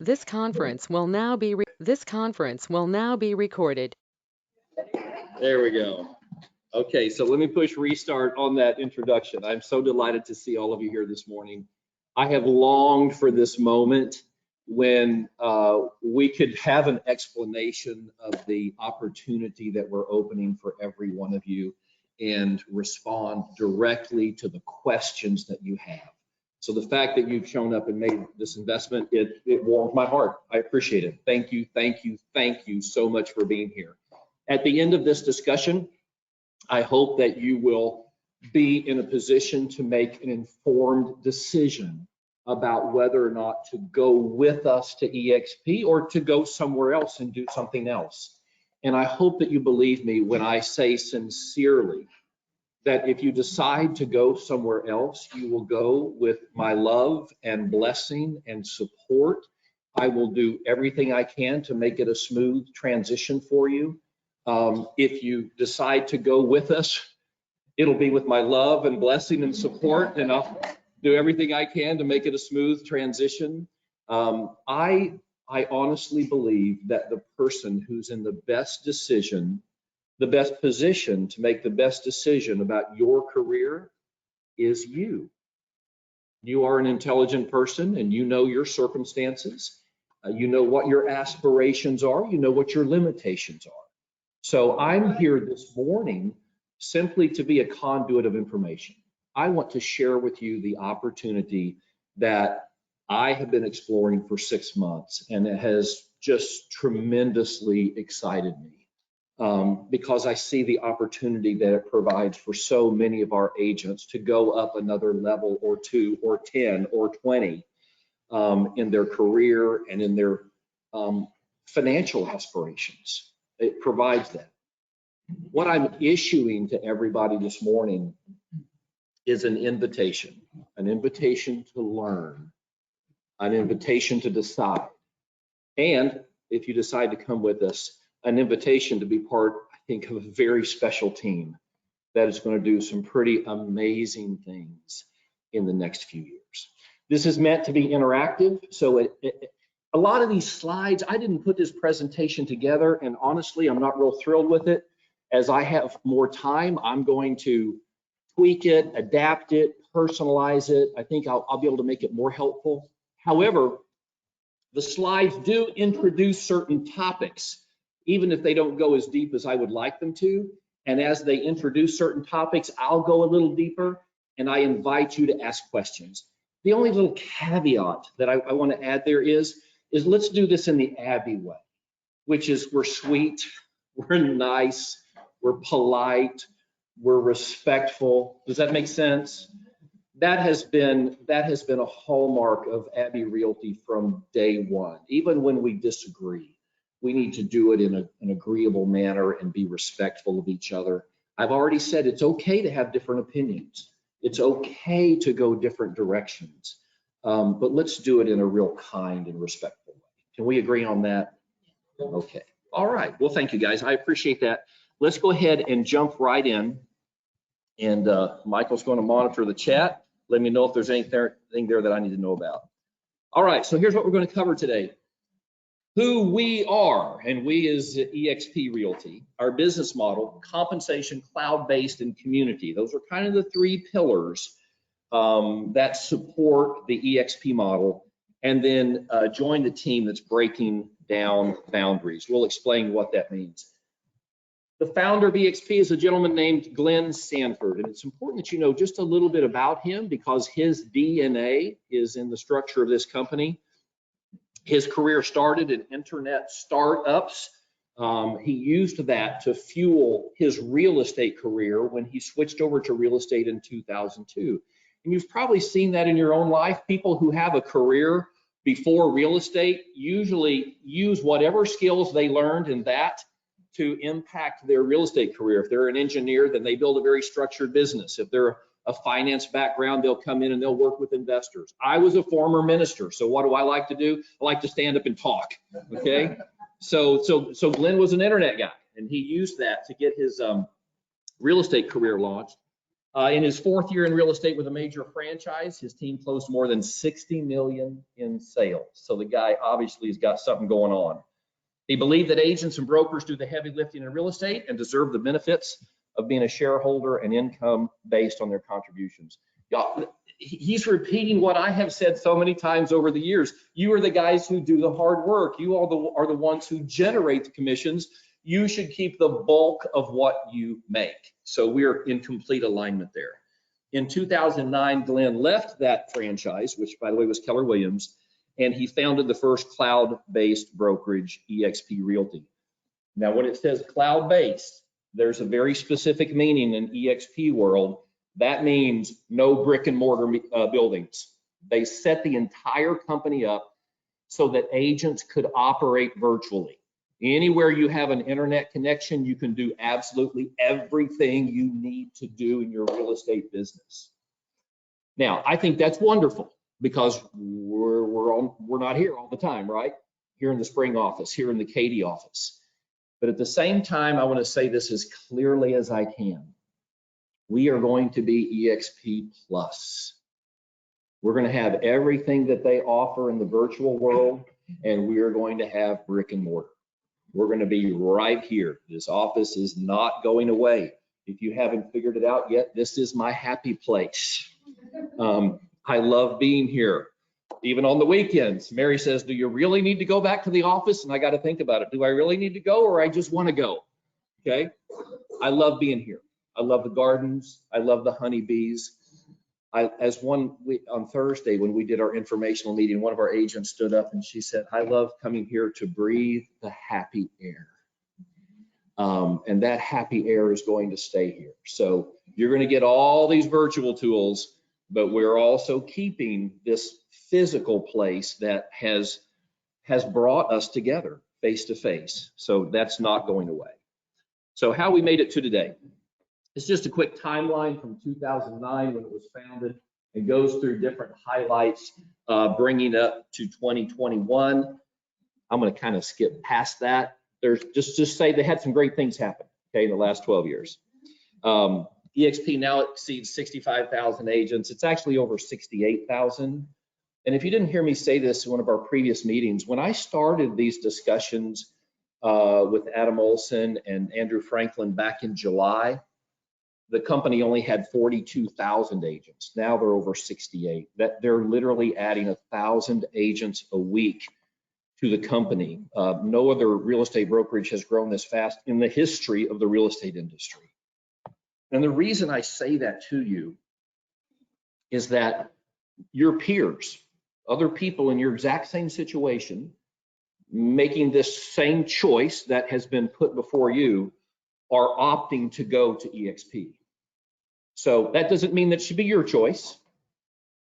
This conference will now be recorded. There we go. Okay, so let me push restart on that introduction. I'm so delighted to see all of you here this morning. I have longed for this moment when we could have an explanation of the opportunity that we're opening for every one of you and respond directly to the questions that you have. So the fact that you've shown up and made this investment, it warms my heart. I appreciate it. Thank you, thank you, thank you so much for being here. At the end of this discussion, I hope that you will be in a position to make an informed decision about whether or not to go with us to eXp or to go somewhere else and do something else. And I hope that you believe me when I say sincerely that if you decide to go somewhere else, you will go with my love and blessing and support. I will do everything I can to make it a smooth transition for you. If you decide to go with us, it'll be with my love and blessing and support, and I'll do everything I can to make it a smooth transition. I honestly believe that the person who's in the best position to make the best decision about your career is you. You are an intelligent person and you know your circumstances. You know what your aspirations are. You know what your limitations are. So I'm here this morning simply to be a conduit of information. I want to share with you the opportunity that I have been exploring for 6 months, and it has just tremendously excited me because I see the opportunity that it provides for so many of our agents to go up another level or 2 or 10 or 20 in their career and in their financial aspirations. It provides that. What I'm issuing to everybody this morning is an invitation to learn, an invitation to decide. And if you decide to come with us, an invitation to be part, I think, of a very special team that is going to do some pretty amazing things in the next few years. This is meant to be interactive, so a lot of these slides, I didn't put this presentation together, and honestly, I'm not real thrilled with it. As I have more time, I'm going to tweak it, adapt it, personalize it. I think I'll be able to make it more helpful. However, the slides do introduce certain topics, even if they don't go as deep as I would like them to. And as they introduce certain topics, I'll go a little deeper, and I invite you to ask questions. The only little caveat that I want to add there is let's do this in the Abby way, which is we're sweet, we're nice, we're polite, we're respectful. Does that make sense? That has been a hallmark of Abby Realty from day one. Even when we disagree, we need to do it in an agreeable manner and be respectful of each other. I've already said it's okay to have different opinions. It's okay to go different directions, but let's do it in a real kind and respectful way. Can we agree on that? Okay. All right. Well, thank you, guys. I appreciate that. Let's go ahead and jump right in. And Michael's going to monitor the chat. Let me know if there's anything there that I need to know about. All right. So here's what we're going to cover today. Who we are, and we is eXp Realty, our business model, compensation, cloud-based, and community. Those are kind of the 3 pillars that support the eXp model, and then join the team that's breaking down boundaries. We'll explain what that means. The founder of eXp is a gentleman named Glenn Sanford, and it's important that you know just a little bit about him because his DNA is in the structure of this company. His career started in internet startups. He used that to fuel his real estate career when he switched over to real estate in 2002. And you've probably seen that in your own life. People who have a career before real estate usually use whatever skills they learned in that to impact their real estate career. If they're an engineer, then they build a very structured business. If they're a finance background, they'll come in and they'll work with investors. I was a former minister, so what do I like to do? I like to stand up and talk, okay? So Glenn was an internet guy, and he used that to get his real estate career launched. In his 4th year in real estate with a major franchise, his team closed more than 60 million in sales. So the guy obviously has got something going on. He believed that agents and brokers do the heavy lifting in real estate and deserve the benefits of being a shareholder and income based on their contributions. Y'all, he's repeating what I have said so many times over the years. You are the guys who do the hard work. You are the ones who generate the commissions. You should keep the bulk of what you make. So we're in complete alignment there. In 2009, Glenn left that franchise, which by the way was Keller Williams, and he founded the first cloud-based brokerage, eXp Realty. Now, when it says cloud-based, there's a very specific meaning in eXp world. That means no brick and mortar buildings. They set the entire company up so that agents could operate virtually. Anywhere you have an internet connection, you can do absolutely everything you need to do in your real estate business. Now, I think that's wonderful because we're not here all the time, right? Here in the Spring office, here in the Katy office. But at the same time, I want to say this as clearly as I can. We are going to be eXp Plus. We're going to have everything that they offer in the virtual world, and we are going to have brick and mortar. We're going to be right here. This office is not going away. If you haven't figured it out yet, this is my happy place. I love being here. Even on the weekends, Mary says, do you really need to go back to the office? And I got to think about it. Do I really need to go or I just want to go? Okay. I love being here. I love the gardens. I love the honeybees. On Thursday, when we did our informational meeting, one of our agents stood up and she said, I love coming here to breathe the happy air. And that happy air is going to stay here. So you're going to get all these virtual tools, but we're also keeping this physical place that has brought us together face to face. So that's not going away. So how we made it to today. It's just a quick timeline from 2009 when it was founded and goes through different highlights, bringing up to 2021. I'm going to kind of skip past that. There's just say they had some great things happen, okay, in the last 12 years. eXp now exceeds 65,000 agents. It's actually over 68,000. And if you didn't hear me say this in one of our previous meetings, when I started these discussions with Adam Olson and Andrew Franklin back in July, the company only had 42,000 agents. Now they're over 68. That they're literally adding 1,000 agents a week to the company. No other real estate brokerage has grown this fast in the history of the real estate industry. And the reason I say that to you is that your peers, other people in your exact same situation, making this same choice that has been put before you, are opting to go to eXp. So that doesn't mean that should be your choice,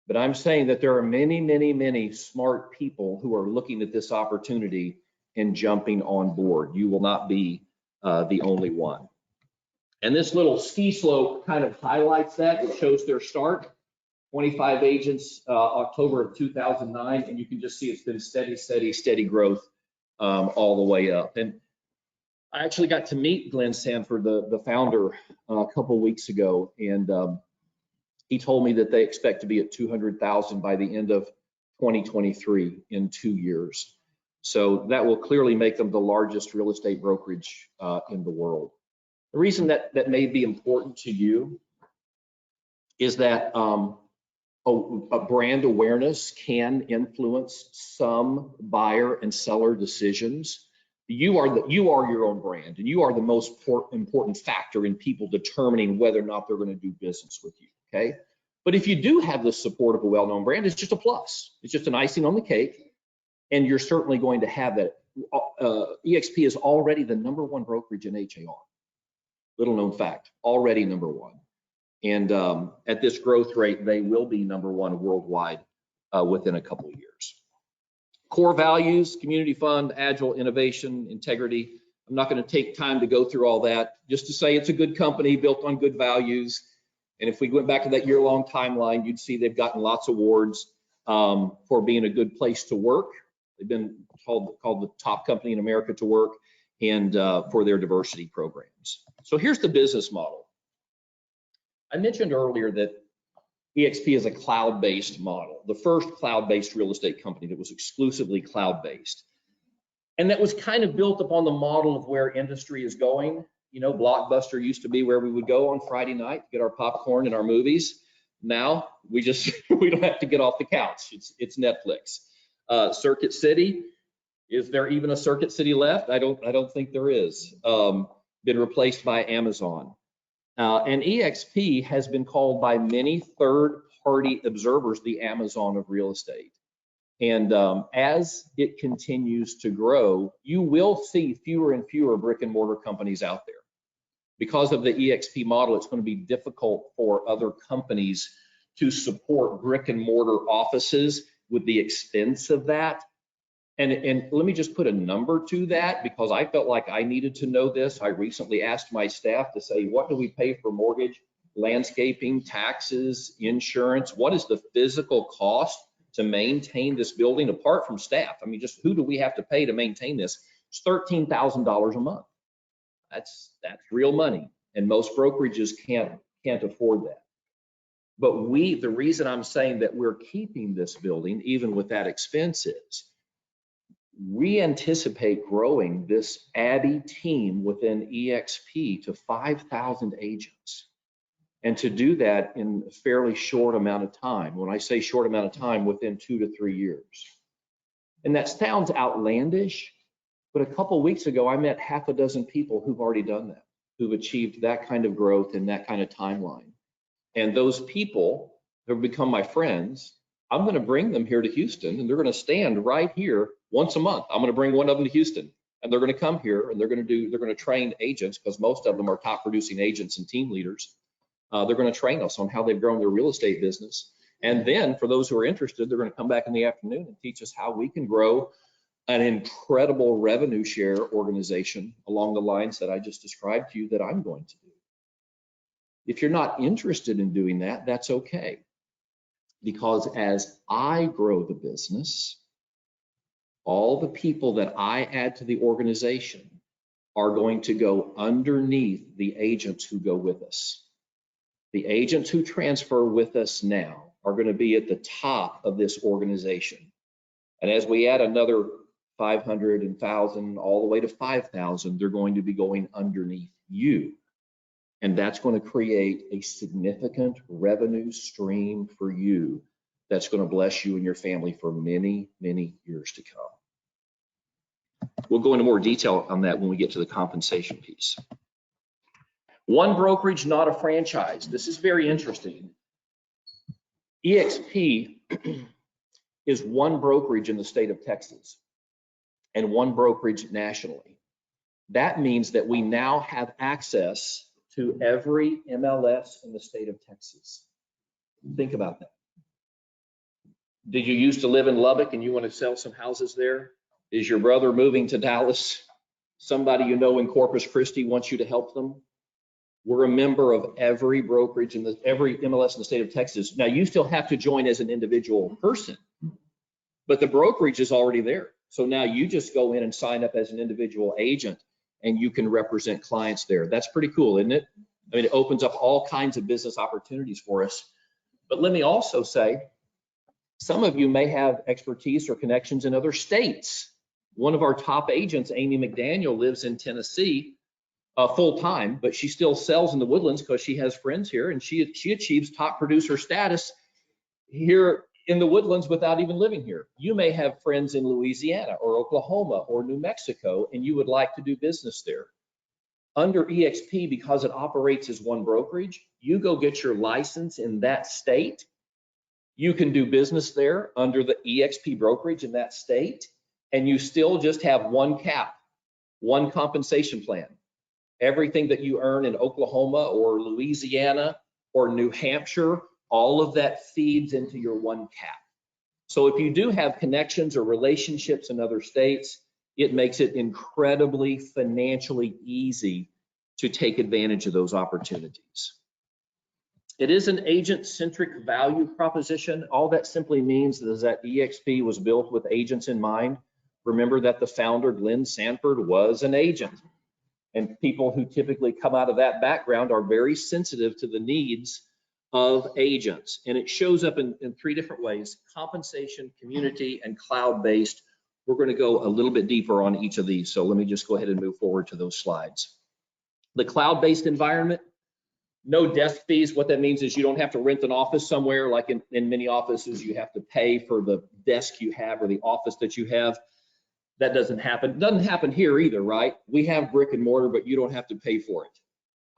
but I'm saying that there are many, many, many smart people who are looking at this opportunity and jumping on board. You will not be the only one. And this little ski slope kind of highlights that. It shows their start. 25 agents, October of 2009, and you can just see it's been steady growth all the way up. And I actually got to meet Glenn Sanford, the founder, a couple of weeks ago, and he told me that they expect to be at 200,000 by the end of 2023 in 2 years. So that will clearly make them the largest real estate brokerage in the world. The reason that may be important to you is that a brand awareness can influence some buyer and seller decisions. You are your own brand, and you are the most important factor in people determining whether or not they're going to do business with you, okay? But if you do have the support of a well-known brand, it's just a plus. It's just an icing on the cake, and you're certainly going to have that. eXp is already the #1 brokerage in HAR. Little known fact, already #1. And at this growth rate, they will be #1 worldwide within a couple of years. Core values: community fund, agile, innovation, integrity. I'm not going to take time to go through all that, just to say it's a good company built on good values. And if we went back to that year-long timeline, you'd see they've gotten lots of awards for being a good place to work. They've been called the top company in America to work, and for their diversity programs. So here's the business model. I mentioned earlier that eXp is a cloud-based model, the first cloud-based real estate company that was exclusively cloud-based. And that was kind of built upon the model of where industry is going. You know, Blockbuster used to be where we would go on Friday night, get our popcorn and our movies. Now we just, we don't have to get off the couch. It's Netflix. Circuit City, is there even a Circuit City left? I don't think there is. Been replaced by Amazon. And eXp has been called by many third-party observers the Amazon of real estate. And as it continues to grow, you will see fewer and fewer brick and mortar companies out there. Because of the eXp model, it's going to be difficult for other companies to support brick and mortar offices with the expense of that. And let me just put a number to that, because I felt like I needed to know this. I recently asked my staff to say, what do we pay for mortgage, landscaping, taxes, insurance? What is the physical cost to maintain this building apart from staff? I mean, just who do we have to pay to maintain this? It's $13,000 a month. That's real money, and most brokerages can't afford that. But the reason I'm saying that we're keeping this building, even with that expense, is we anticipate growing this Abby team within eXp to 5,000 agents. And to do that in a fairly short amount of time. When I say short amount of time, within 2 to 3 years. And that sounds outlandish, but a couple weeks ago, I met half a dozen people who've already done that, who've achieved that kind of growth in that kind of timeline. And those people have become my friends. I'm going to bring them here to Houston, and they're going to stand right here once a month. I'm going to bring one of them to Houston, and they're going to come here, and they're going to train agents, because most of them are top producing agents and team leaders. They're going to train us on how they've grown their real estate business. And then for those who are interested, they're going to come back in the afternoon and teach us how we can grow an incredible revenue share organization along the lines that I just described to you that I'm going to do. If you're not interested in doing that, that's okay. Because as I grow the business, all the people that I add to the organization are going to go underneath the agents who go with us. The agents who transfer with us now are going to be at the top of this organization. And as we add another 500 and 1,000 all the way to 5,000, they're going to be going underneath you. And that's going to create a significant revenue stream for you that's going to bless you and your family for many, many years to come. We'll go into more detail on that when we get to the compensation piece. One brokerage, not a franchise. This is very interesting. eXp is one brokerage in the state of Texas and one brokerage nationally. That means that we now have access to every MLS in the state of Texas. Think about that. Did you used to live in Lubbock and you want to sell some houses there? Is your brother moving to Dallas? Somebody you know in Corpus Christi wants you to help them? We're a member of every brokerage in every MLS in the state of Texas. Now, you still have to join as an individual person, but the brokerage is already there. So now you just go in and sign up as an individual agent, and you can represent clients there. That's pretty cool, isn't it? I mean, it opens up all kinds of business opportunities for us. But let me also say, some of you may have expertise or connections in other states. One of our top agents, Amy McDaniel, lives in Tennessee full time, but she still sells in the Woodlands because she has friends here, and she achieves top producer status here in the Woodlands without even living here. You may have friends in Louisiana or Oklahoma or New Mexico, and you would like to do business there. Under eXp, because it operates as one brokerage, you go get your license in that state. You can do business there under the eXp brokerage in that state, and you still just have one cap, one compensation plan. Everything that you earn in Oklahoma or Louisiana or New Hampshire, all of that feeds into your one cap. So if you do have connections or relationships in other states, it makes it incredibly financially easy to take advantage of those opportunities. It is an agent-centric value proposition. All that simply means is that eXp was built with agents in mind. Remember that the founder, Glenn Sanford, was an agent. And people who typically come out of that background are very sensitive to the needs of agents. And it shows up in 3 different ways: compensation, community, and cloud-based. We're going to go a little bit deeper on each of these. So let me just go ahead and move forward to those slides. The cloud-based environment, no desk fees. What that means is you don't have to rent an office somewhere, like in many offices, you have to pay for the desk you have or the office that you have. That doesn't happen. It doesn't happen here either, right? We have brick and mortar, but you don't have to pay for it.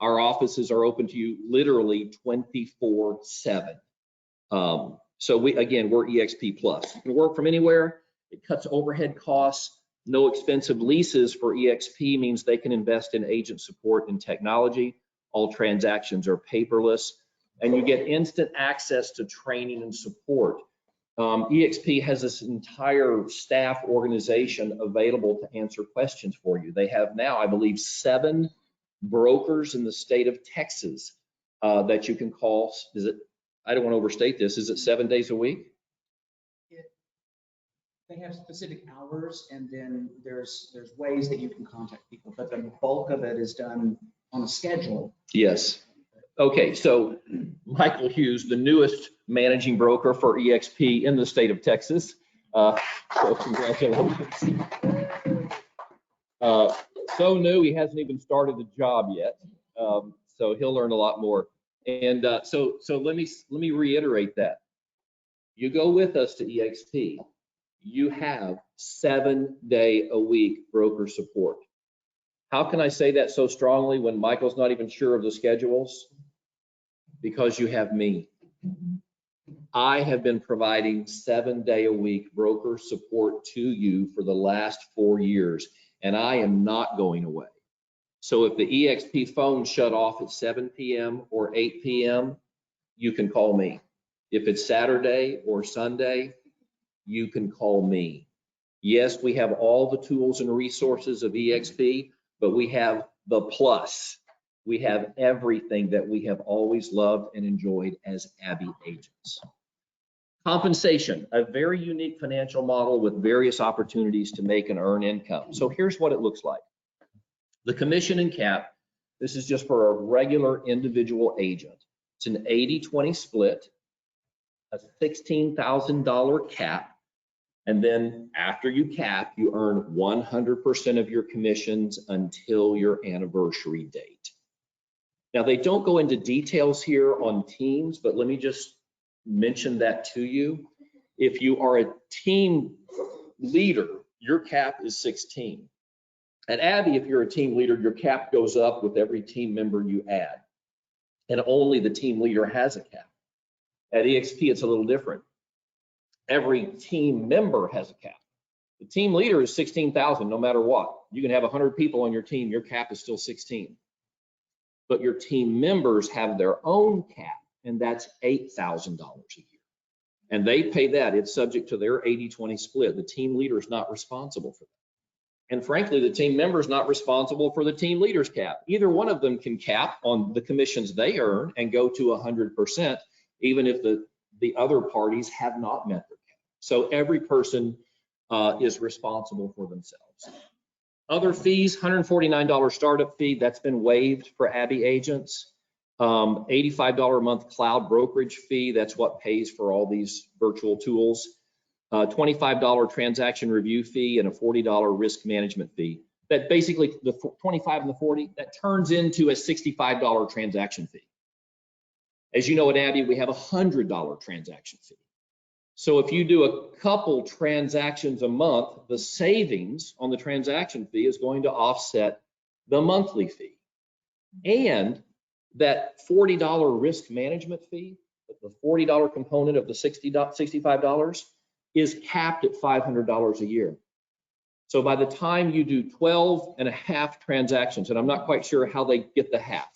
Our offices are open to you literally 24/7. So we're eXp Plus. You can work from anywhere. It cuts overhead costs. No expensive leases for eXp means they can invest in agent support and technology. All transactions are paperless, and you get instant access to training and support. eXp has this entire staff organization available to answer questions for you. They have now, I believe, 7 brokers in the state of Texas that you can call. I don't want to overstate this, is it 7 days a week? They have specific hours, and then there's ways that you can contact people, but the bulk of it is done on a schedule. Yes. Okay, so Michael Hughes, the newest managing broker for eXp in the state of Texas. So congratulations. So new, he hasn't even started the job yet. So he'll learn a lot more. And so let me reiterate that. You go with us to eXp, you have 7-day-a-week broker support. How can I say that so strongly when Michael's not even sure of the schedules? Because you have me. I have been providing 7-day-a-week broker support to you for the last 4 years, and I am not going away. So if the eXp phone shut off at 7 p.m. or 8 p.m., you can call me. If it's Saturday or Sunday, you can call me. Yes, we have all the tools and resources of eXp, but we have the plus. We have everything that we have always loved and enjoyed as Abbey agents. Compensation, a very unique financial model with various opportunities to make and earn income. So here's what it looks like. The commission and cap, this is just for a regular individual agent. It's an 80-20 split, a $16,000 cap, and then after you cap, you earn 100% of your commissions until your anniversary date. Now, they don't go into details here on teams, but let me just mention that to you. If you are a team leader, your cap is 16. At Abbey, if you're a team leader, your cap goes up with every team member you add, and only the team leader has a cap. At eXp, it's a little different. Every team member has a cap. The team leader is 16,000 no matter what. You can have 100 people on your team, your cap is still 16. But your team members have their own cap, and that's $8,000 a year. And they pay that. It's subject to their 80-20 split. The team leader is not responsible for that. And frankly, the team member is not responsible for the team leader's cap. Either one of them can cap on the commissions they earn and go to 100%, even if the other parties have not met their cap. So every person is responsible for themselves. Other fees, $149 startup fee, that's been waived for Abbey agents. $85 a month cloud brokerage fee, that's what pays for all these virtual tools. $25 transaction review fee and a $40 risk management fee. That basically, the 25 and the 40, that turns into a $65 transaction fee. As you know, at Abbey, we have a $100 transaction fee. So if you do a couple transactions a month, the savings on the transaction fee is going to offset the monthly fee. And that $40 risk management fee, the $40 component of the $65 is capped at $500 a year. So by the time you do 12 and a half transactions, and I'm not quite sure how they get the half,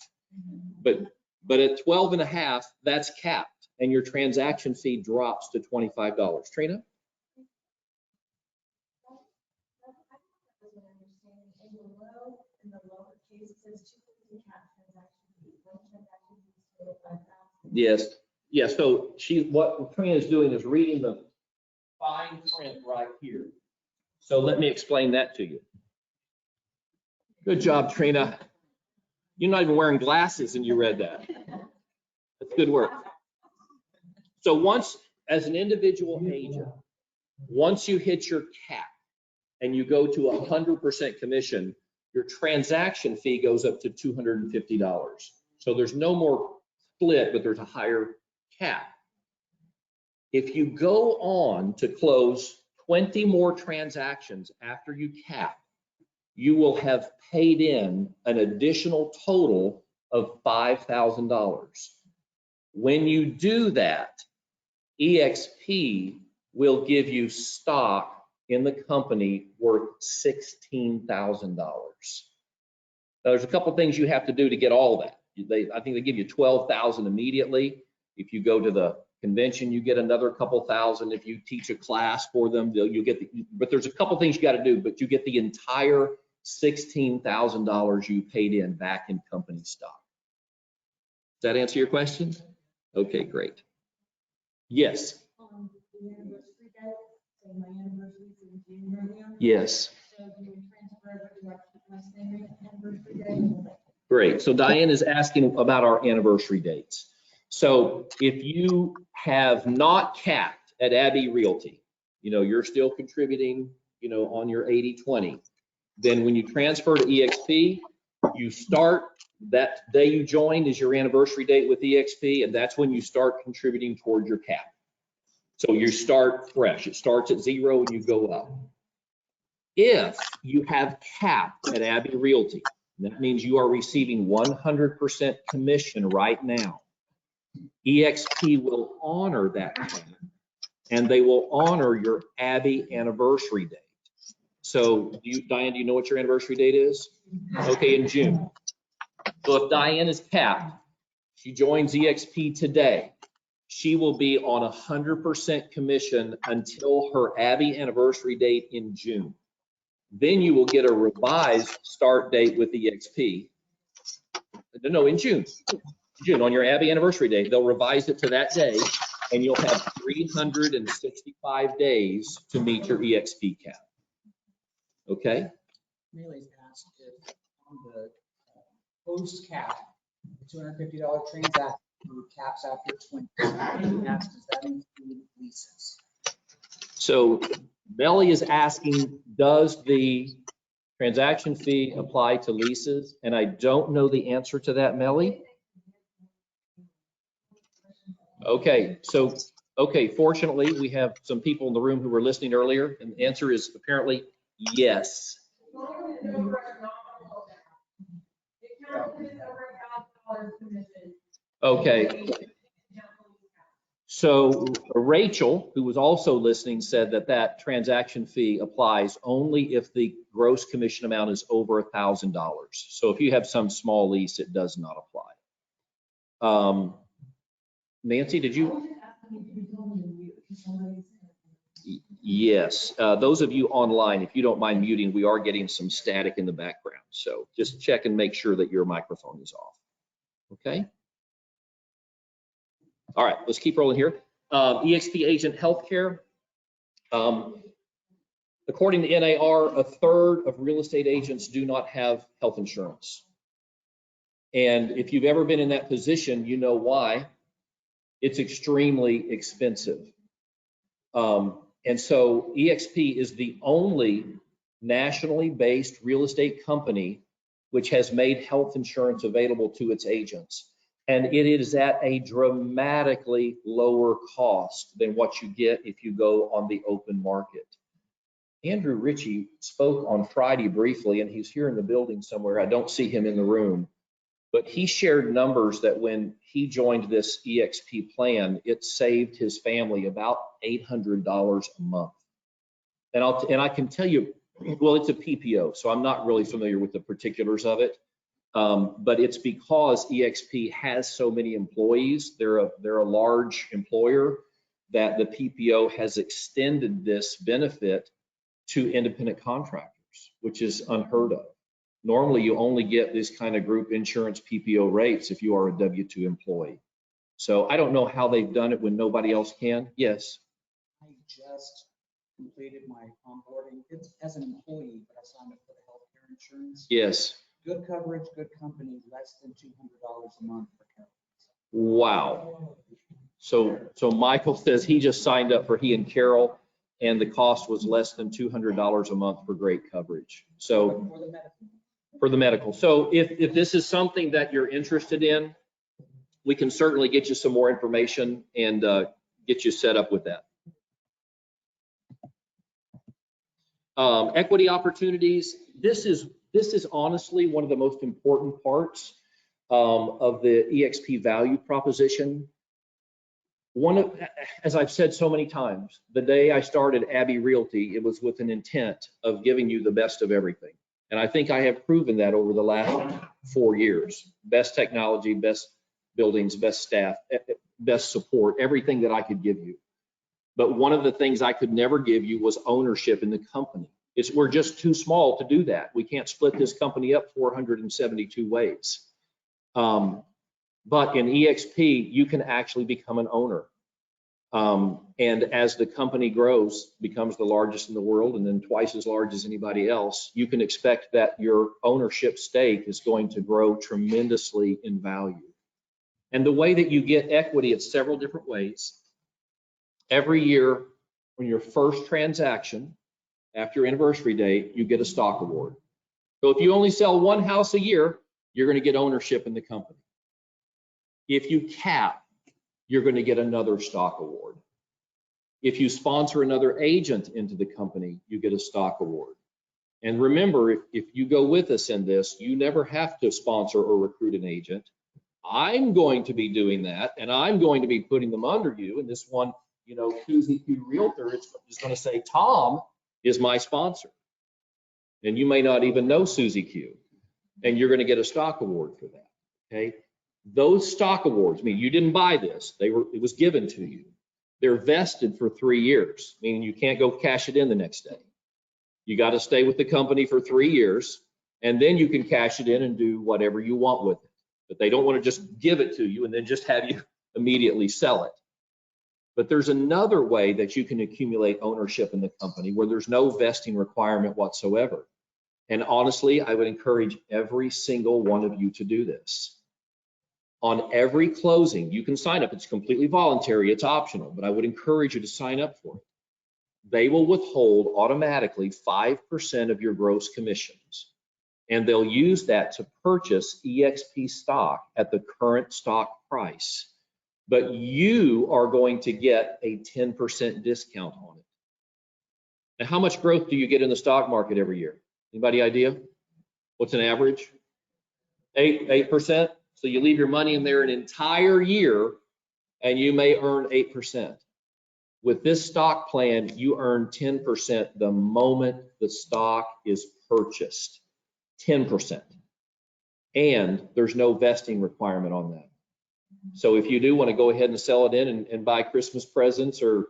but at 12 and a half, that's capped, and your transaction fee drops to $25. Trina? Yes. Yeah. So what Trina is doing is reading the fine print right here. So let me explain that to you. Good job, Trina. You're not even wearing glasses and you read that. That's good work. So once, as an individual agent, once you hit your cap and you go to 100% commission, your transaction fee goes up to $250. So there's no more split, but there's a higher cap. If you go on to close 20 more transactions after you cap, you will have paid in an additional total of $5,000. When you do that, eXp will give you stock in the company worth $16,000. Now, there's a couple things you have to do to get all that. I think they give you $12,000 immediately. If you go to the convention, you get another couple thousand. If you teach a class for them, you get but there's a couple things you got to do, but you get the entire $16,000 you paid in back in company stock. Does that answer your question? Okay, great. Yes. Yes. Great. So Diane is asking about our anniversary dates. So if you have not capped at Abbey Realty, you're still contributing, on your 80/20, then when you transfer to eXp, you start that day you joined is your anniversary date with eXp, and that's when you start contributing toward your cap. So you start fresh. It starts at 0 and you go up. If you have capped at Abbey Realty, that means you are receiving 100% commission right now. eXp will honor that cap, and they will honor your Abbey anniversary date. So, Diane, do you know what your anniversary date is? Okay, in June. So if Diane is capped, she joins eXp today, she will be on 100% commission until her Abbey anniversary date in June. Then you will get a revised start date with eXp. No, in June. June, on your Abbey anniversary date, they'll revise it to that day, and you'll have 365 days to meet your eXp cap. Okay? Really asked if on the post cap, $250 transaction caps after 20. He asked, does that include leases? So Melly is asking, does the transaction fee apply to leases? And I don't know the answer to that, Melly. Okay, so, fortunately, we have some people in the room who were listening earlier, and the answer is apparently yes. Okay. So Rachel, who was also listening, said that transaction fee applies only if the gross commission amount is over $1,000. So if you have some small lease, it does not apply. Nancy, did you? Yes. Those of you online, if you don't mind muting, we are getting some static in the background. So just check and make sure that your microphone is off. Okay. All right, let's keep rolling here. eXp Agent Healthcare. According to NAR, 1/3 of real estate agents do not have health insurance. And if you've ever been in that position, you know why. It's extremely expensive. And so eXp is the only nationally based real estate company which has made health insurance available to its agents. And it is at a dramatically lower cost than what you get if you go on the open market. Andrew Ritchie spoke on Friday briefly, and he's here in the building somewhere. I don't see him in the room, but he shared numbers that when he joined this eXp plan, it saved his family about $800 a month. And I can tell you, well, it's a PPO, so I'm not really familiar with the particulars of it. But it's because eXp has so many employees, they're a large employer, that the PPO has extended this benefit to independent contractors, which is unheard of. Normally, you only get this kind of group insurance PPO rates if you are a W-2 employee. So I don't know how they've done it when nobody else can. Yes? I just completed my onboarding. It's as an employee, but I signed up for the healthcare insurance. Carolyn's. Yes. Good coverage, good company, less than $200 a month for Carolyn's. Wow. So Michael says he just signed up for he and Carol, and the cost was less than $200 a month for great coverage. So For the medical. for the medical. So if this is something that you're interested in, we can certainly get you some more information and get you set up with that. Equity opportunities. This is honestly one of the most important parts of the eXp value proposition. As I've said so many times, the day I started Abbey Realty, it was with an intent of giving you the best of everything. And I think I have proven that over the last 4 years. Best technology, best buildings, best staff, best support, everything that I could give you. But one of the things I could never give you was ownership in the company. We're just too small to do that. We can't split this company up 472 ways. But in eXp, you can actually become an owner. And as the company grows, becomes the largest in the world and then twice as large as anybody else, you can expect that your ownership stake is going to grow tremendously in value. And the way that you get equity, it's several different ways. Every year, on your first transaction, after your anniversary date, you get a stock award. So if you only sell one house a year, you're going to get ownership in the company. If you cap, you're going to get another stock award. If you sponsor another agent into the company, you get a stock award. And remember, if you go with us in this, you never have to sponsor or recruit an agent. I'm going to be doing that, and I'm going to be putting them under you. And this one, Susie Q Realtor is going to say, Tom is my sponsor. And you may not even know Susie Q, and you're going to get a stock award for that, okay? Those stock awards mean you didn't buy this. It was given to you. They're vested for 3 years, meaning you can't go cash it in the next day. You got to stay with the company for 3 years, and then you can cash it in and do whatever you want with it. But they don't want to just give it to you and then just have you immediately sell it. But there's another way that you can accumulate ownership in the company where there's no vesting requirement whatsoever. And honestly, I would encourage every single one of you to do this. On every closing, you can sign up. It's completely voluntary, it's optional, but I would encourage you to sign up for it. They will withhold automatically 5% of your gross commissions, and they'll use that to purchase eXp stock at the current stock price. But you are going to get a 10% discount on it. Now, how much growth do you get in the stock market every year? Anybody idea? What's an average? 8%. So you leave your money in there an entire year and you may earn 8%. With this stock plan, you earn 10% the moment the stock is purchased. 10%. And there's no vesting requirement on that. So if you do want to go ahead and sell it in and buy Christmas presents or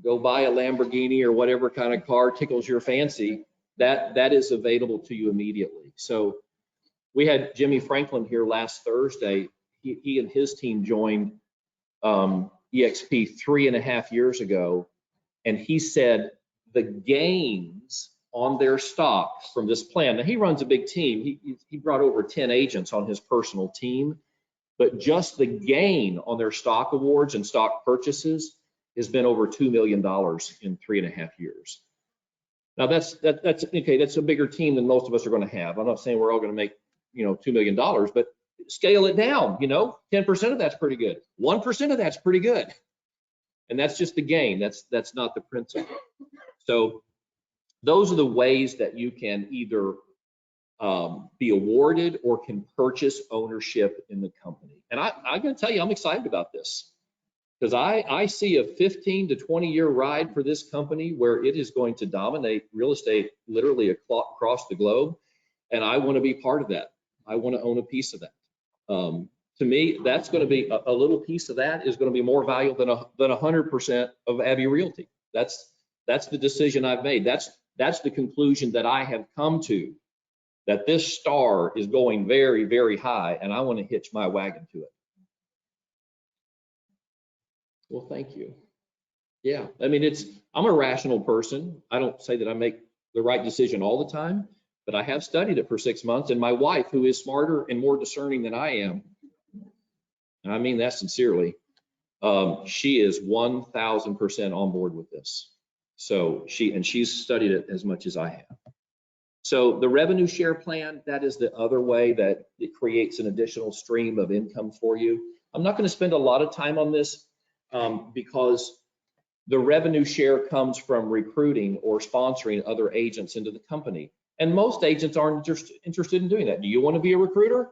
go buy a Lamborghini or whatever kind of car tickles your fancy, that is available to you immediately. So we had Jimmy Franklin here last Thursday. He and his team joined eXp 3.5 years ago, and he said the gains on their stock from this plan. Now he runs a big team. He brought over 10 agents on his personal team, but just the gain on their stock awards and stock purchases has been over $2 million in 3.5 years. Now that's okay. That's a bigger team than most of us are going to have. I'm not saying we're all going to make $2 million, but scale it down. 10% of that's pretty good. 1% of that's pretty good, and that's just the gain. That's not the principal. So those are the ways that you can either be awarded or can purchase ownership in the company. And I'm going to tell you, I'm excited about this because I see a 15 to 20 year ride for this company where it is going to dominate real estate literally across the globe. And I want to be part of that. I want to own a piece of that. To me, that's going to be a little piece of that is going to be more valuable than 100% of Abbey Realty. That's the decision I've made. That's the conclusion that I have come to, that this star is going very, very high, and I want to hitch my wagon to it. Well, thank you. Yeah, I mean, I'm a rational person. I don't say that I make the right decision all the time, but I have studied it for 6 months, and my wife, who is smarter and more discerning than I am, and I mean that sincerely, she is 1,000% on board with this. So she's studied it as much as I have. So the revenue share plan, that is the other way that it creates an additional stream of income for you. I'm not going to spend a lot of time on this because the revenue share comes from recruiting or sponsoring other agents into the company. And most agents aren't just interested in doing that. Do you want to be a recruiter?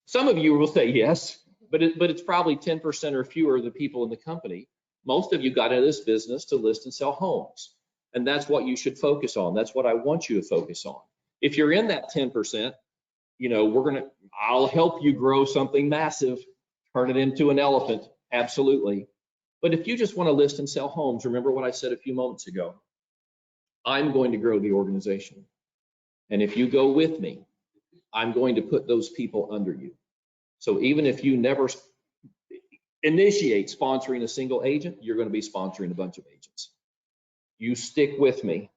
Some of you will say yes, but it's probably 10% or fewer of the people in the company. Most of you got into this business to list and sell homes. And that's what you should focus on. That's what I want you to focus on. If you're in that 10%, you know, I'll help you grow something massive, turn it into an elephant, absolutely. But if you just want to list and sell homes, remember what I said a few moments ago. I'm going to grow the organization. And if you go with me, I'm going to put those people under you. So even if you never initiate sponsoring a single agent, you're going to be sponsoring a bunch of agents. You stick with me,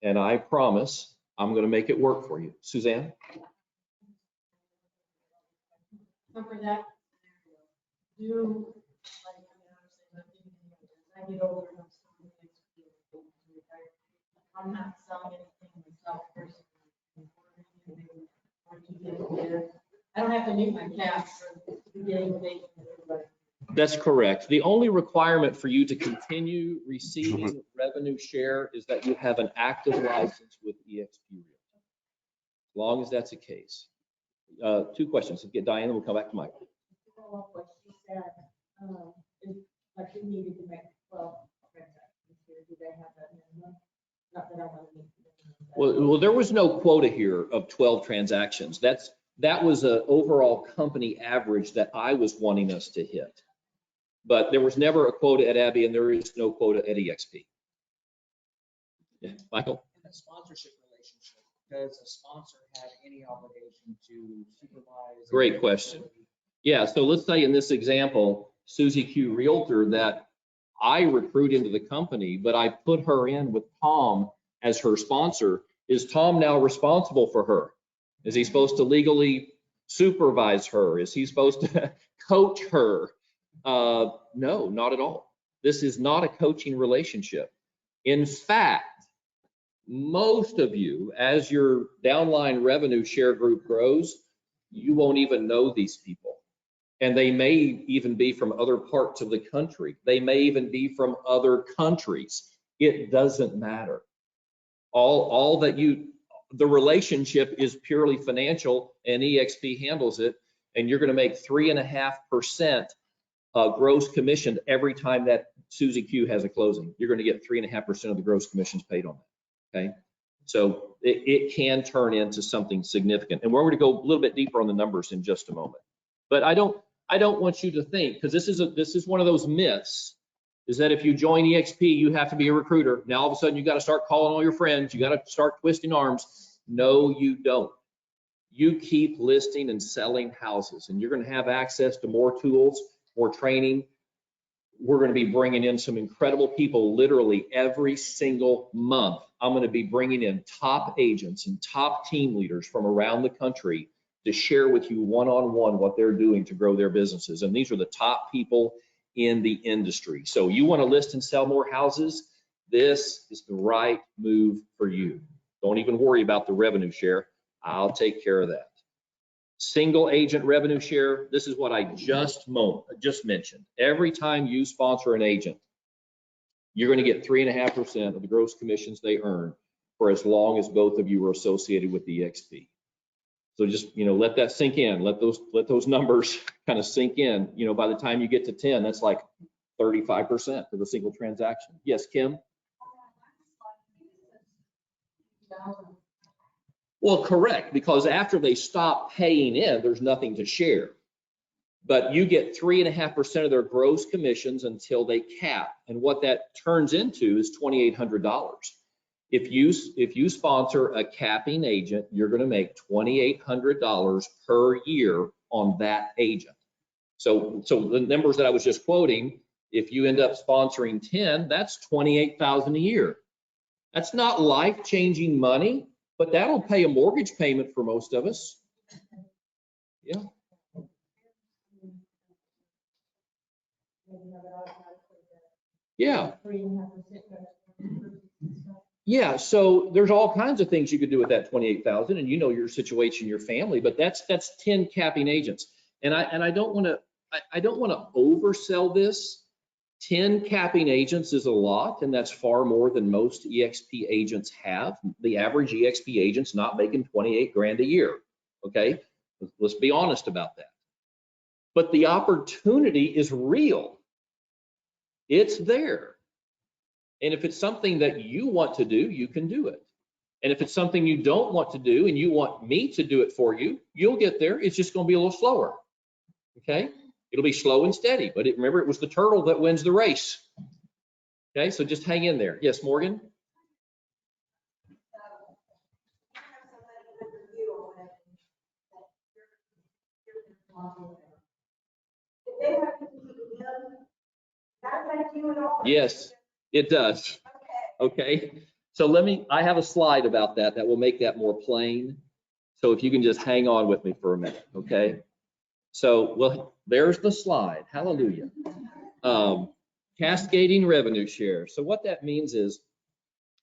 and I promise I'm going to make it work for you. Suzanne? So for that scenario, I get older and I'm not selling anything myself personally. I don't have to meet my caps for beginning of agent. That's correct. The only requirement for you to continue receiving revenue share is that you have an active license with eXp Realty. As long as that's the case. 2 questions. Get Diane, we'll come back to Mike. Follow up what she said, like you needed to make 12 transactions here. Do they have that minimum? Not that I want to meet. Well, there was no quota here of 12 transactions. That was an overall company average that I was wanting us to hit. But there was never a quota at Abby, and there is no quota at eXp. Yeah, Michael? In a sponsorship relationship, does a sponsor have any obligation to supervise? Great question. Yeah, so let's say in this example, Susie Q Realtor, that I recruit into the company, but I put her in with Tom as her sponsor. Is Tom now responsible for her? Is he supposed to legally supervise her? Is he supposed to coach her? No, not at all. This is not a coaching relationship. In fact, most of you, as your downline revenue share group grows, you won't even know these people. And they may even be from other parts of the country. They may even be from other countries. It doesn't matter. All that the relationship is purely financial, and eXp handles it, and you're going to make 3.5% gross commission every time that Susie Q has a closing. You're going to get 3.5% of the gross commissions paid on that. Okay, so it can turn into something significant, and we're going to go a little bit deeper on the numbers in just a moment. But I don't want you to think, because this is one of those myths, is that if you join eXp, you have to be a recruiter. Now all of a sudden you got to start calling all your friends. You got to start twisting arms. No, you don't. You keep listing and selling houses, and you're going to have access to more tools, more training. We're going to be bringing in some incredible people literally every single month. I'm going to be bringing in top agents and top team leaders from around the country to share with you one-on-one what they're doing to grow their businesses. And these are the top people in the industry. So you want to list and sell more houses, this is the right move for you. Don't even worry about the revenue share. I'll take care of that. Single agent revenue share, this is what I just mentioned. Every time you sponsor an agent, you're going to get 3.5% of the gross commissions they earn for as long as both of you are associated with the eXp. So just, let that sink in. Let those numbers kind of sink in. By the time you get to 10, that's like 35% of a single transaction. Yes, Kim? Well, correct, because after they stop paying in, there's nothing to share. But you get 3.5% of their gross commissions until they cap. And what that turns into is $2,800. If you sponsor a capping agent, you're going to make $2,800 per year on that agent. So the numbers that I was just quoting, if you end up sponsoring 10, that's $28,000 a year. That's not life-changing money, but that'll pay a mortgage payment for most of us. Yeah. Yeah. Yeah, so there's all kinds of things you could do with that 28,000, and you know your situation, your family, but that's 10 capping agents. And I don't want to oversell this. 10 capping agents is a lot, and that's far more than most eXp agents have. The average eXp agent's not making 28 grand a year. Okay, let's be honest about that. But the opportunity is real. It's there. And if it's something that you want to do, you can do it. And if it's something you don't want to do and you want me to do it for you, you'll get there. It's just going to be a little slower. Okay? It'll be slow and steady. But remember, it was the turtle that wins the race. Okay? So just hang in there. Yes, Morgan? Yes, it does. Okay, so I have a slide about that will make that more plain. So if you can just hang on with me for a minute, okay? So, well, there's the slide, hallelujah. Cascading revenue share. So what that means is,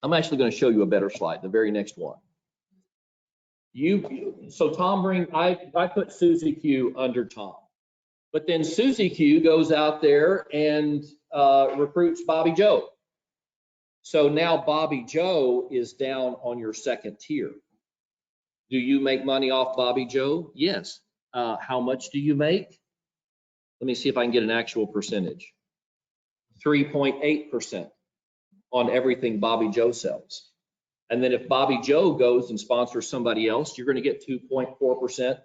I'm actually gonna show you a better slide, the very next one. So Tom I put Susie Q under Tom. But then Susie Q goes out there and recruits Bobby Joe. So now Bobby Joe is down on your second tier. Do you make money off Bobby Joe? Yes. How much do you make? Let me see if I can get an actual percentage. 3.8% on everything Bobby Joe sells. And then if Bobby Joe goes and sponsors somebody else, you're going to get 2.4%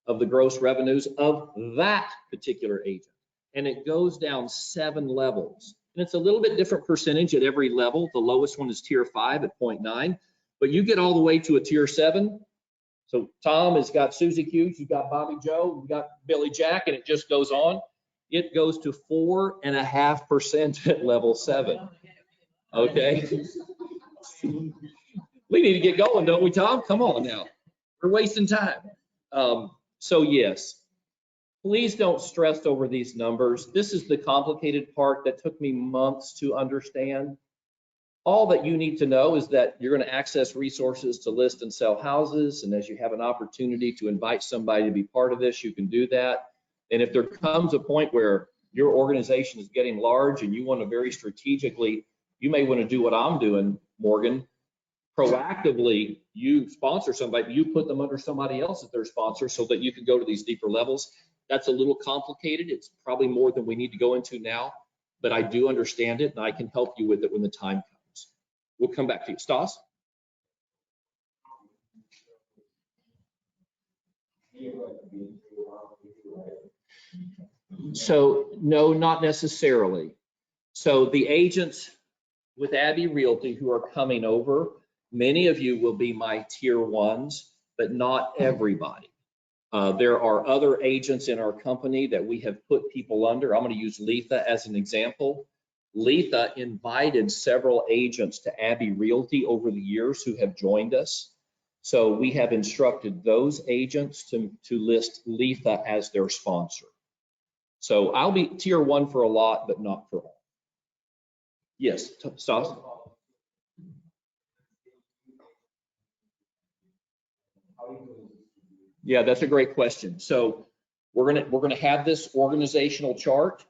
of the gross revenues of that particular agent. And it goes down 7 levels. And it's a little bit different percentage at every level. The lowest one is tier 5 at 0.9, but you get all the way to a tier 7. So Tom has got Susie Q, you've got Bobby Joe, you've got Billy Jack, and it just goes on. It goes to 4.5% at level 7. Okay. We need to get going, don't we, Tom? Come on now. We're wasting time. So yes. Please don't stress over these numbers. This is the complicated part that took me months to understand. All that you need to know is that you're going to access resources to list and sell houses. And as you have an opportunity to invite somebody to be part of this, you can do that. And if there comes a point where your organization is getting large and you want to very strategically, you may want to do what I'm doing, Morgan. Proactively, you sponsor somebody, you put them under somebody else as their sponsor so that you can go to these deeper levels. That's a little complicated. It's probably more than we need to go into now, but I do understand it and I can help you with it when the time comes. We'll come back to you. Stas? So no, not necessarily. So the agents with Abby Realty who are coming over, many of you will be my tier 1s, but not everybody. There are other agents in our company that we have put people under. I'm going to use Letha as an example. Letha invited several agents to Abby Realty over the years who have joined us. So we have instructed those agents to list Letha as their sponsor. So I'll be tier 1 for a lot, but not for all. Yes, Stas? Yeah, that's a great question. So we're gonna have this organizational chart,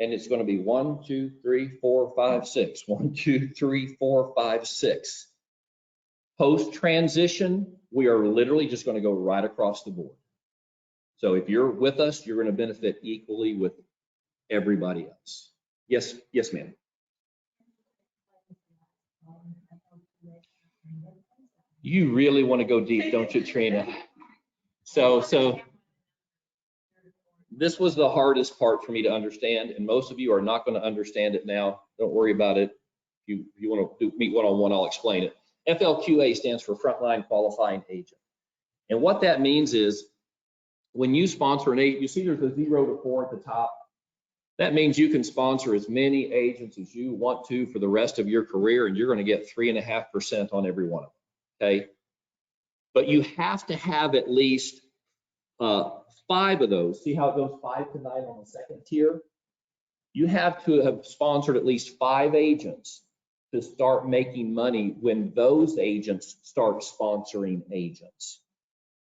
and it's going to be 1, 2, 3, 4, 5, 6. 1, 2, 3, 4, 5, 6. Post transition, we are literally just going to go right across the board. So if you're with us, you're going to benefit equally with everybody else. Yes, yes, ma'am. You really want to go deep, don't you, Trina? So this was the hardest part for me to understand, and most of you are not going to understand it now. Don't worry about it. If you want to meet one-on-one, I'll explain it. FLQA stands for Frontline Qualifying Agent. And what that means is when you sponsor an agent, you see there's a 0 to 4 at the top. That means you can sponsor as many agents as you want to for the rest of your career, and you're going to get 3.5% on every one of them. Okay. But you have to have at least 5 of those. See how it goes 5 to 9 on the second tier? You have to have sponsored at least 5 agents to start making money when those agents start sponsoring agents.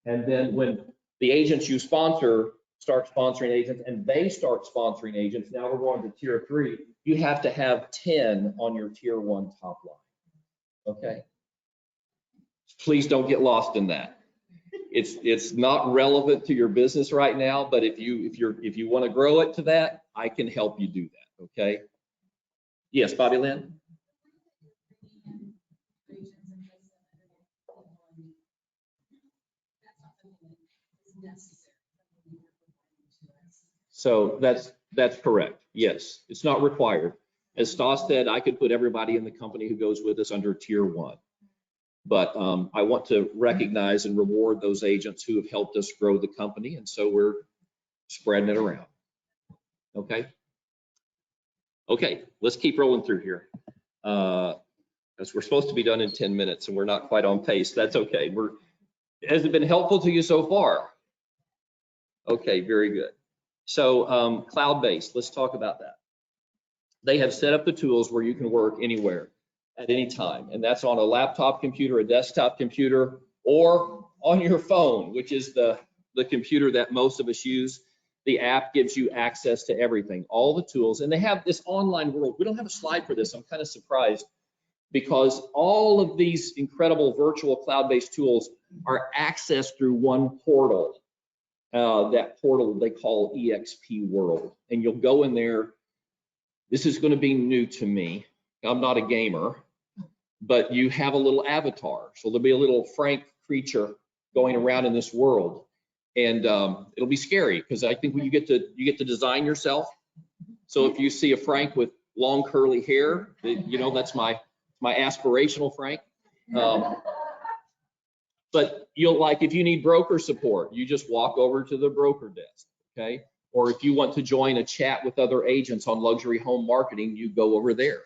And then when the agents you sponsor start sponsoring agents and they start sponsoring agents, now we're going to tier 3, you have to have 10 on your tier 1 top line. Okay? Please don't get lost in that. It's not relevant to your business right now, but if you want to grow it to that, I can help you do that. Okay? Yes, Bobby Lynn? So that's correct. Yes, it's not required. As Stas said, I could put everybody in the company who goes with us under tier 1. But I want to recognize and reward those agents who have helped us grow the company, and so we're spreading it around. Okay. Okay, let's keep rolling through here. As we're supposed to be done in 10 minutes, and we're not quite on pace. That's okay. Has it been helpful to you so far? Okay, very good. So cloud-based, let's talk about that. They have set up the tools where you can work anywhere at any time, and that's on a laptop computer, a desktop computer, or on your phone, which is the computer that most of us use. The app gives you access to everything, all the tools, and they have this online world. We don't have a slide for this. I'm kind of surprised because all of these incredible virtual cloud-based tools are accessed through one portal. That portal they call eXp World, and you'll go in there. This is going to be new to me. I'm not a gamer, but you have a little avatar. So there'll be a little Frank creature going around in this world, and it'll be scary because I think when you get to design yourself. So if you see a Frank with long curly hair, you know that's my aspirational Frank. But if you need broker support, you just walk over to the broker desk, okay? Or if you want to join a chat with other agents on luxury home marketing, you go over there.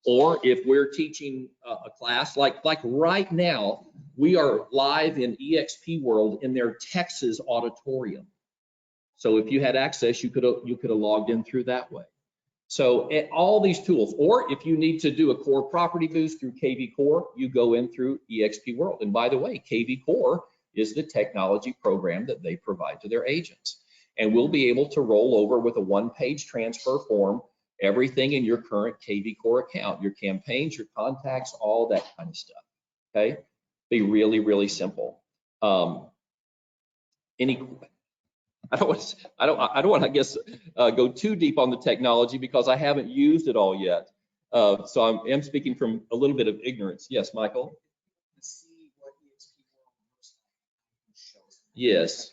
Or if we're teaching a class, like right now, we are live in eXp World in their Texas auditorium. So if you had access, you could have logged in through that way. So all these tools, or if you need to do a core property boost through KV Core, you go in through eXp World. And by the way, KV Core is the technology program that they provide to their agents. And we'll be able to roll over with a one-page transfer form everything in your current KV Core account, your campaigns, your contacts, all that kind of stuff. Okay, be really, really simple. I don't want to, I guess, go too deep on the technology because I haven't used it all yet. So I'm speaking from a little bit of ignorance. Yes, Michael? Yes.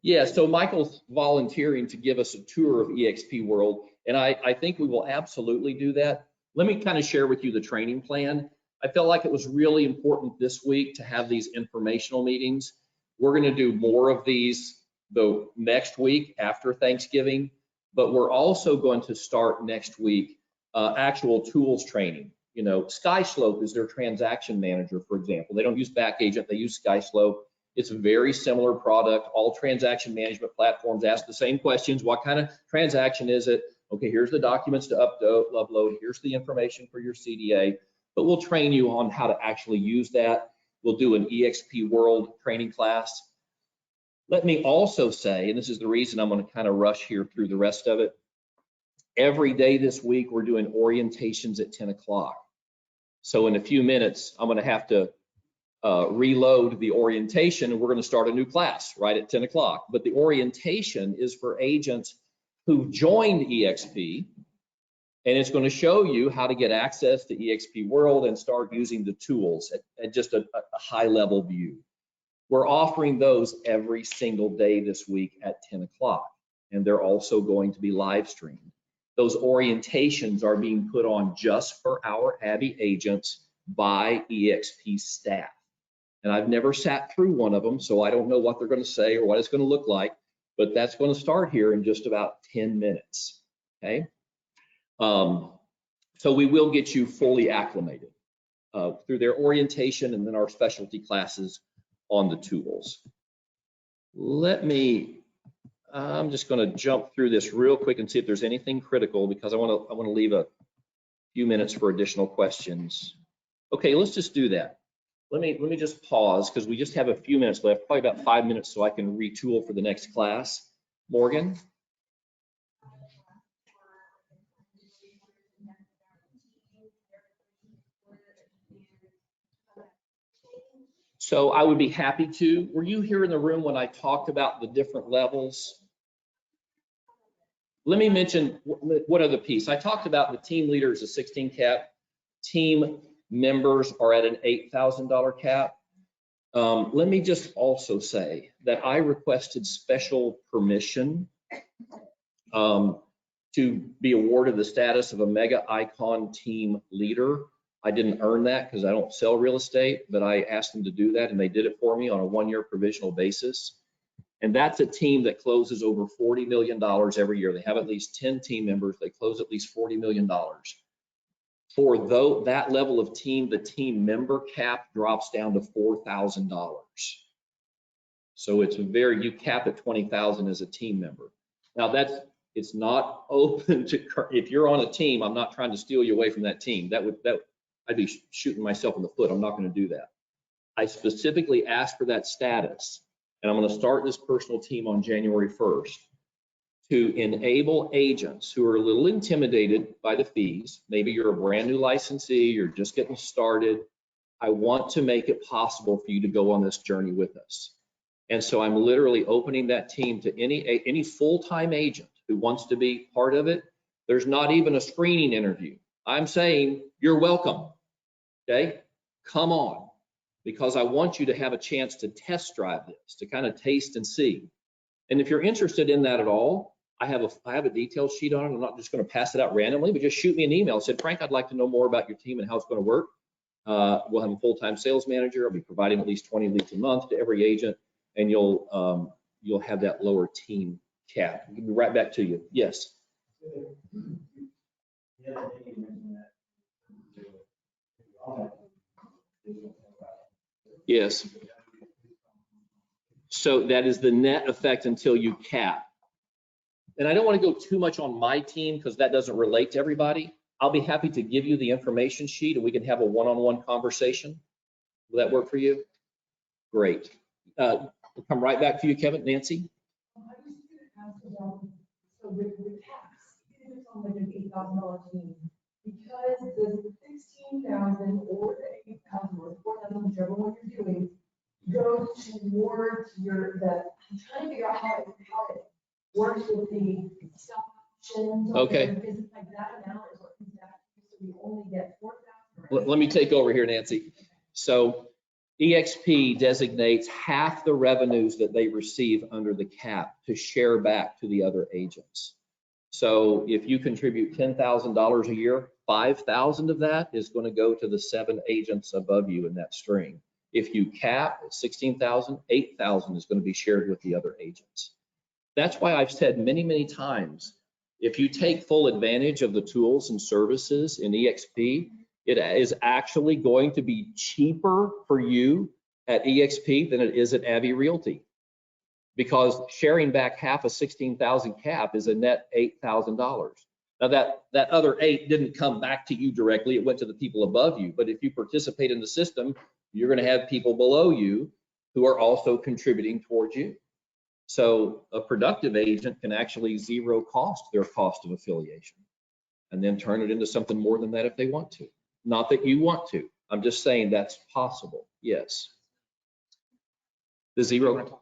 Yeah, so Michael's volunteering to give us a tour of eXp World, and I think we will absolutely do that. Let me kind of share with you the training plan. I felt like it was really important this week to have these informational meetings. We're going to do more of these the next week after Thanksgiving, but we're also going to start next week actual tools training. You know, SkySlope is their transaction manager, for example. They don't use Backagent, they use SkySlope. It's a very similar product. All transaction management platforms ask the same questions. What kind of transaction is it? Okay, here's the documents to upload. Here's the information for your CDA. But we'll train you on how to actually use that. We'll do an eXp World training class. Let me also say, and this is the reason I'm going to kind of rush here through the rest of it. Every day this week, we're doing orientations at 10 o'clock. So in a few minutes, I'm going to have to reload the orientation, and we're going to start a new class right at 10 o'clock. But the orientation is for agents who joined eXp, and it's going to show you how to get access to eXp World and start using the tools at just a high level view. We're offering those every single day this week at 10 o'clock, and they're also going to be live streamed. Those orientations are being put on just for our Abby agents by eXp staff. And I've never sat through one of them, so I don't know what they're going to say or what it's going to look like, but that's going to start here in just about 10 minutes, okay? So we will get you fully acclimated. through their orientation and then our specialty classes on the tools. I'm just going to jump through this real quick and see if there's anything critical, because I want to leave a few minutes for additional questions. Okay, let's just do that. Let me just pause because we just have a few minutes left, probably about 5 minutes, so I can retool for the next class. Morgan? So I would be happy to. Were you here in the room when I talked about the different levels? Let me mention one other piece. I talked about the team leader is a 16 cap. Team members are at an $8,000 cap. Let me just also say that I requested special permission to be awarded the status of a mega icon team leader. I didn't earn that because I don't sell real estate, but I asked them to do that and they did it for me on a 1-year provisional basis. And that's a team that closes over $40 million every year. They have at least 10 team members. They close at least $40 million. For that level of team, the team member cap drops down to $4,000. So you cap at 20,000 as a team member. Now it's not open to, if you're on a team, I'm not trying to steal you away from that team. I'd be shooting myself in the foot. I'm not going to do that. I specifically asked for that status, and I'm going to start this personal team on January 1st to enable agents who are a little intimidated by the fees. Maybe you're a brand new licensee, you're just getting started. I want to make it possible for you to go on this journey with us. And so I'm literally opening that team to any full-time agent who wants to be part of it. There's not even a screening interview. I'm saying you're welcome, okay? Come on, because I want you to have a chance to test drive this, to kind of taste and see. And if you're interested in that at all, I have a detailed sheet on it. I'm not just going to pass it out randomly, but just shoot me an email and say, Frank, I'd like to know more about your team and how it's going to work. We'll have a full-time sales manager. I'll be providing at least 20 leads a month to every agent, and you'll have that lower team cap. I'll be right back to you. Yes. Yes. So that is the net effect until you cap. And I don't want to go too much on my team because that doesn't relate to everybody. I'll be happy to give you the information sheet and we can have a one-on-one conversation. Will that work for you? Great. We'll come right back to you, Kevin. Nancy? I was just going to ask about, so with caps, even if it's on like an $8,000 team, because the 16,000 or the 8,000 or 4,000, whichever one you're doing, goes towards I'm trying to figure out how it works with the stock options. Okay. Is it like that amount is what comes back, so we only get 4,000? Let me take over here, Nancy. So eXp designates half the revenues that they receive under the cap to share back to the other agents. So if you contribute $10,000 a year, 5,000 of that is going to go to the 7 agents above you in that string. If you cap at 16,000, 8,000 is going to be shared with the other agents. That's why I've said many, many times, if you take full advantage of the tools and services in eXp, it is actually going to be cheaper for you at eXp than it is at Abbey Realty, because sharing back half a 16,000 cap is a net $8,000. Now that other 8 didn't come back to you directly, it went to the people above you. But if you participate in the system, you're going to have people below you who are also contributing towards you. So a productive agent can actually zero cost their cost of affiliation and then turn it into something more than that if they want to. Not that you want to. I'm just saying that's possible. Yes. The zero.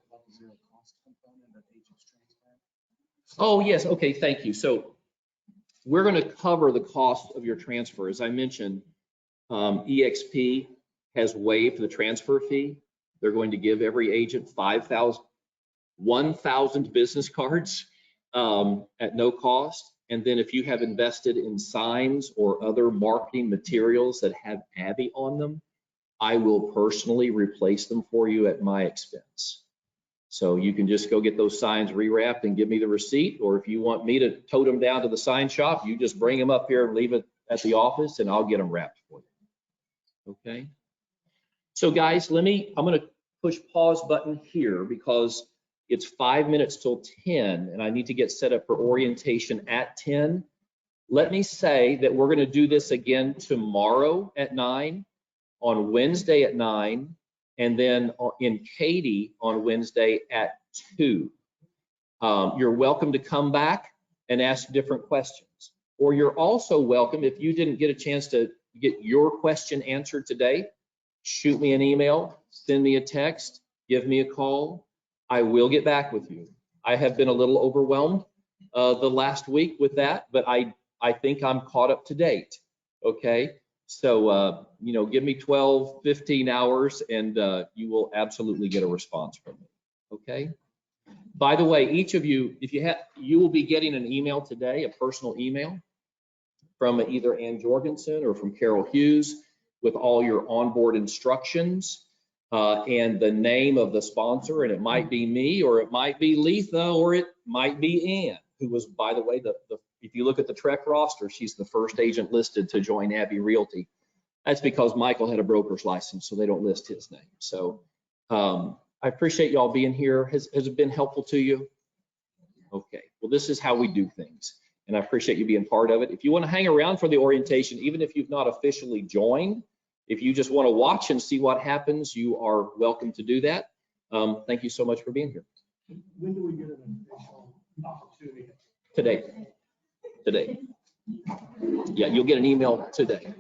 Oh, yes. Okay. Thank you. So we're going to cover the cost of your transfer. As I mentioned, eXp has waived the transfer fee. They're going to give every agent 1,000 business cards at no cost. And then if you have invested in signs or other marketing materials that have Abbey on them, I will personally replace them for you at my expense. So you can just go get those signs rewrapped and give me the receipt, or if you want me to tote them down to the sign shop, you just bring them up here and leave it at the office and I'll get them wrapped for you. Okay. So guys, I'm going to push pause button here because it's 5 minutes till 10 and I need to get set up for orientation at 10. Let me say that we're going to do this again tomorrow at 9, on Wednesday at 9, and then in Katy on Wednesday at 2. You're welcome to come back and ask different questions. Or you're also welcome, if you didn't get a chance to get your question answered today, shoot me an email, send me a text, give me a call. I will get back with you. I have been a little overwhelmed the last week with that, but I think I'm caught up to date. Okay, so give me 12, 15 hours and you will absolutely get a response from me. Okay. By the way, each of you, you will be getting an email today, a personal email from either Ann Jorgensen or from Carol Hughes with all your onboard instructions and the name of the sponsor. And it might be me, or it might be Letha, or it might be Ann, who was, by the way, if you look at the Trek roster, she's the first agent listed to join Abbey Realty. That's because Michael had a broker's license, so they don't list his name. So I appreciate y'all being here. Has it been helpful to you? Okay, well, this is how we do things, and I appreciate you being part of it. If you want to hang around for the orientation, even if you've not officially joined, if you just want to watch and see what happens, you are welcome to do that. Thank you so much for being here. When do we get an official opportunity? Today. Yeah, you'll get an email today.